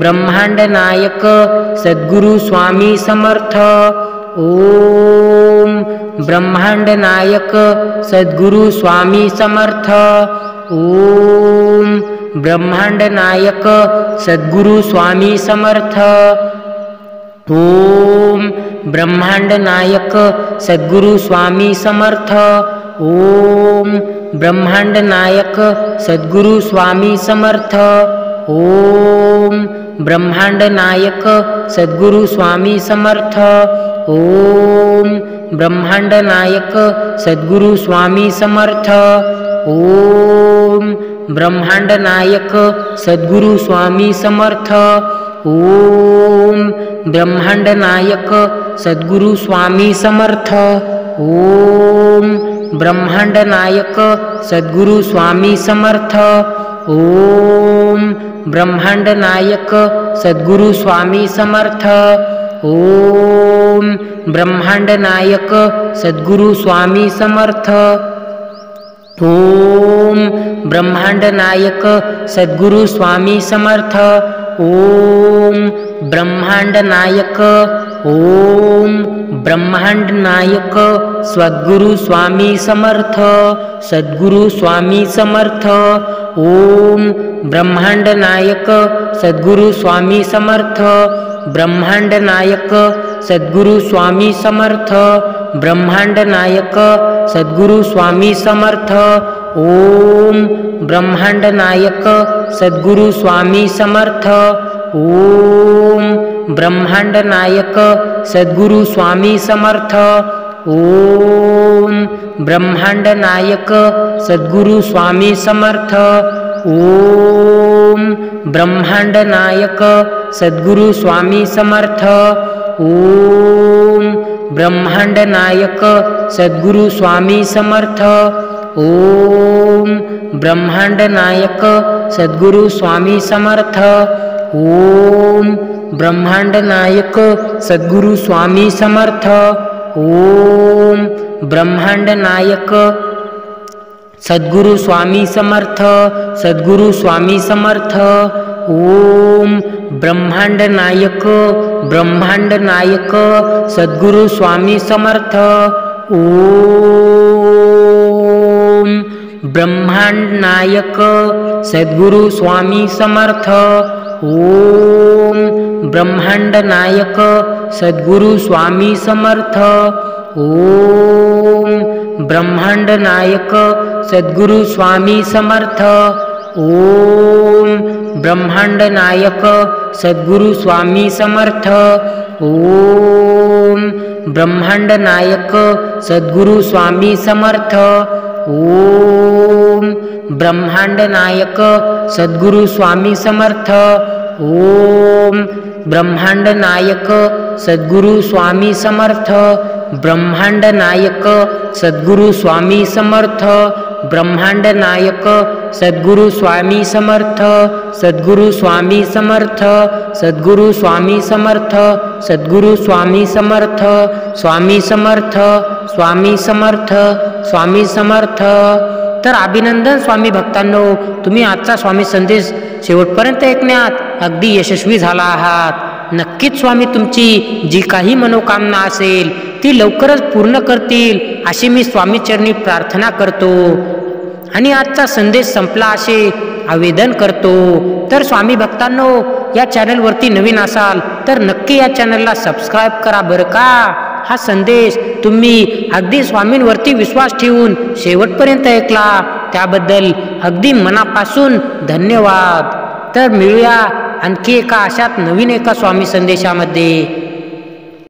ब्रह्मांड नायक सद्गुरु स्वामी समर्थ। ओम ब्रह्मांड नायक सद्गुरु स्वामी समर्थ। ओम ब्रह्मांड नायक सद्गुरु स्वामी समर्थ। ओम ब्रह्मांड नायक सद्गुरु स्वामी समर्थ। ओम ब्रह्मांड नायक सद्गुरु स्वामी समर्थ। ओम ब्रह्मांड नायक सद्गुरु स्वामी समर्थ। ओम ब्रह्मांड नायक सद्गुरु स्वामी समर्थ। ओम ब्रह्मांड नायक सद्गुरु स्वामी समर्थ। ओम ब्रह्मांड नायक सद्गुरु स्वामी समर्थ। ओम ब्रह्मांड नायक सद्गुरु स्वामी समर्थ। ओम ब्रह्मांड नायक सद्गुरु स्वामी समर्थ। ओम ब्रह्मांड नायक सद्गुरु स्वामी समर्थ। ओम ब्रह्मांड नायक सद्गुरु स्वामी समर्थ। ओम ब्रह्मांड नायक ओम ब्रह्मांड नायक सद्गुरु स्वामी समर्थ। सद्गुरु स्वामी समर्थ। ओम ब्रह्मांड नायक सद्गुरु स्वामी समर्थ। ब्रह्मांड नायक सद्गुरु स्वामी समर्थ। ब्रह्मांड नायक सद्गुरु स्वामी समर्थ। ओम ब्रह्मांड नायक सद्गुरु स्वामी समर्थ। ओम ब्रह्मांड नायक सद्गुरु स्वामी समर्थ। ओम ब्रह्मांड नायक सद्गुरु स्वामी समर्थ। ओम ब्रह्मांड नायक सद्गुरु स्वामी समर्थ। ओम ब्रह्मांड नायक सद्गुरु स्वामी समर्थ। ओम ब्रह्मांड नायक सद्गुरु स्वामी समर्थ। ओम ब्रह्मांड नायक सद्गुरु स्वामी समर्थ। ओम ब्रह्मांड नायक सद्गुरु स्वामी समर्थ। सद्गुरु स्वामी समर्थ। ओम ब्रह्मांड नायक ब्रह्मांड नायक सद्गुरु स्वामी समर्थ। ओम ब्रह्मांड नायक सद्गुरु स्वामी समर्थ। ओम ब्रह्मांड नायक सद्गुरु स्वामी समर्थ। ओम ब्रह्मांड नायक सद्गुरु स्वामी समर्थ। ओम ब्रह्मांड नायक सद्गुरु स्वामी समर्थ। ओम ब्रह्मांड नायक सद्गुरु स्वामी समर्थ। ओम ब्रह्मांड नायक सद्गुरु स्वामी समर्थ। ओम ब्रह्मांड नायक सद्गुरु स्वामी समर्थ। ब्रह्मांड नायक सद्गुरु स्वामी समर्थ। ब्रह्मांड नायक सद्गुरु स्वामी समर्थ। सद्गुरु स्वामी समर्थ। सद्गुरु स्वामी समर्थ। सद्गुरु स्वामी समर्थ। स्वामी समर्थ। स्वामी समर्थ। स्वामी समर्थ। तर अभिनंदन स्वामी भक्तांनो, तुम्ही आजचा स्वामी संदेश शेवटपर्यंत ऐकण्यात अगदी यशस्वी झाला आहात। नक्कीच स्वामी तुमची जी काही मनोकामना असेल ती लवकरच पूर्ण करतील अशी मी स्वामी चरणी प्रार्थना करतो आणि आजचा संदेश संपला असे आवेदन करतो। तर स्वामी भक्तांनो, या चॅनलवरती नवीन असाल तर नक्की या चॅनलला सबस्क्राईब करा बरं का। हा संदेश तुम्ही अगदी स्वामींवरती विश्वास ठेवून शेवटपर्यंत ऐकला त्याबद्दल अगदी मनापासून धन्यवाद। तर मिळूया आणखी एका अशाच नवीन एका स्वामी संदेशामध्ये।